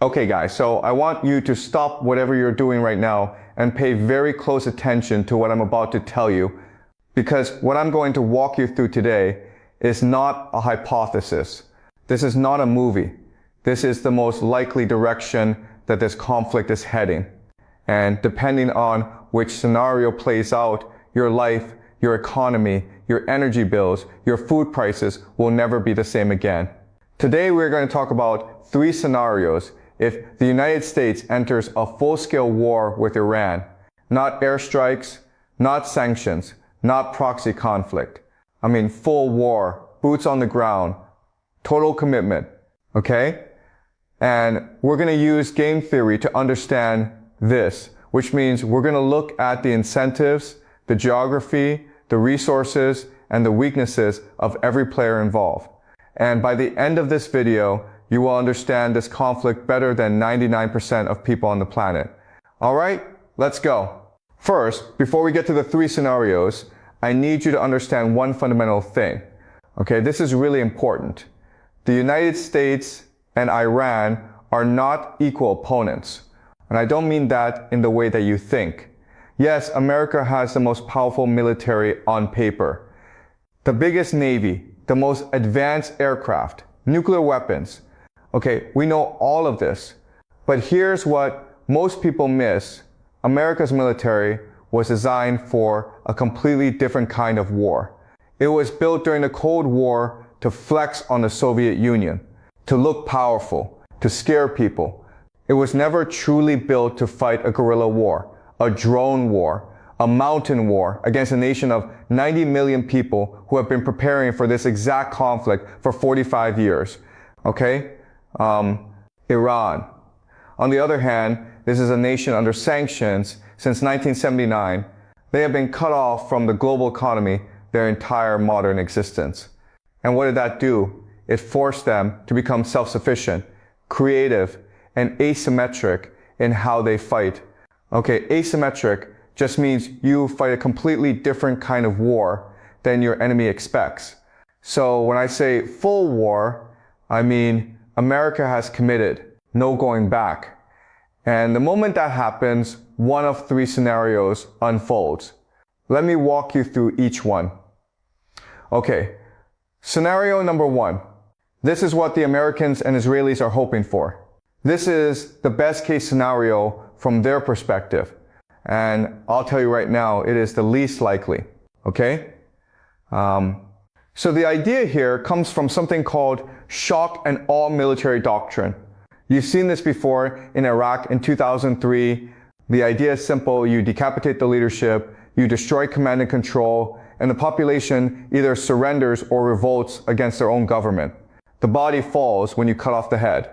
Okay guys, so I want you to stop whatever you're doing right now and pay very close attention to what I'm about to tell you, because what I'm going to walk you through today is not a hypothesis. This is not a movie. This is the most likely direction that this conflict is heading. And depending on which scenario plays out, your life, your economy, your energy bills, your food prices will never be the same again. Today we're going to talk about 3 scenarios if the United States enters a full-scale war with Iran. Not airstrikes, not sanctions, not proxy conflict. I mean full war, boots on the ground, total commitment, okay? And we're going to use game theory to understand this, which means we're going to look at the incentives, the geography, the resources, and the weaknesses of every player involved. And by the end of this video, you will understand this conflict better than 99% of people on the planet. Alright, let's go. First, before we get to the 3 scenarios, I need you to understand one fundamental thing. Okay, this is really important. The United States and Iran are not equal opponents. And I don't mean that in the way that you think. Yes, America has the most powerful military on paper, the biggest navy, the most advanced aircraft, nuclear weapons. Okay, we know all of this. But here's what most people miss. America's military was designed for a completely different kind of war. It was built during the Cold War to flex on the Soviet Union, to look powerful, to scare people. It was never truly built to fight a guerrilla war, a drone war, a mountain war against a nation of 90 million people who have been preparing for this exact conflict for 45 years. Okay? Iran. On the other hand, this is a nation under sanctions since 1979. They have been cut off from the global economy their entire modern existence. And what did that do? It forced them to become self-sufficient, creative, and asymmetric in how they fight. Okay, asymmetric just means you fight a completely different kind of war than your enemy expects. So when I say full war, I mean America has committed, no going back. And the moment that happens, one of 3 scenarios unfolds. Let me walk you through each one. Okay, scenario number 1. This is what the Americans and Israelis are hoping for. This is the best case scenario from their perspective. And I'll tell you right now, it is the least likely. Okay? So the idea here comes from something called shock and awe military doctrine. You've seen this before in Iraq in 2003. The idea is simple. You decapitate the leadership, you destroy command and control, and the population either surrenders or revolts against their own government. The body falls when you cut off the head.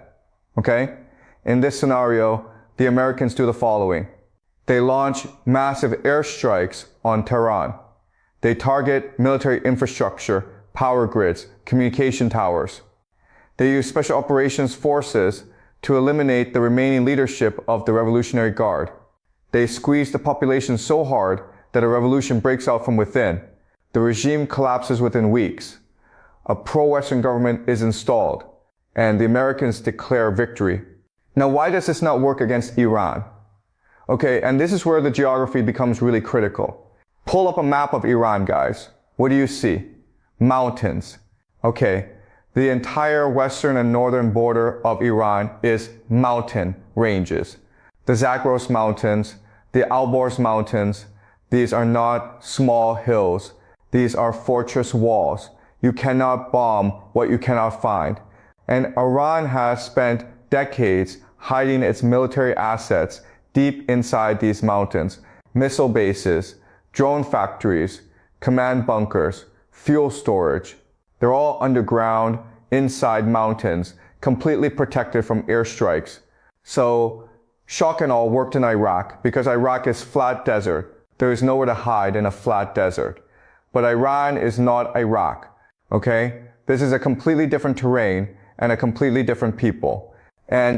Okay? In this scenario, the Americans do the following. They launch massive airstrikes on Tehran. They target military infrastructure, power grids, communication towers. They use special operations forces to eliminate the remaining leadership of the Revolutionary Guard. They squeeze the population so hard that a revolution breaks out from within. The regime collapses within weeks. A pro-Western government is installed, and the Americans declare victory. Now, why does this not work against Iran? Okay, and this is where the geography becomes really critical. Pull up a map of Iran, guys. What do you see? Mountains. Okay, the entire western and northern border of Iran is mountain ranges. The Zagros Mountains, the Alborz Mountains, these are not small hills. These are fortress walls. You cannot bomb what you cannot find. And Iran has spent decades hiding its military assets deep inside these mountains. Missile bases, drone factories, command bunkers, fuel storage. They're all underground, inside mountains, completely protected from airstrikes. So, shock and awe worked in Iraq because Iraq is flat desert. There is nowhere to hide in a flat desert. But Iran is not Iraq, okay? This is a completely different terrain and a completely different people. And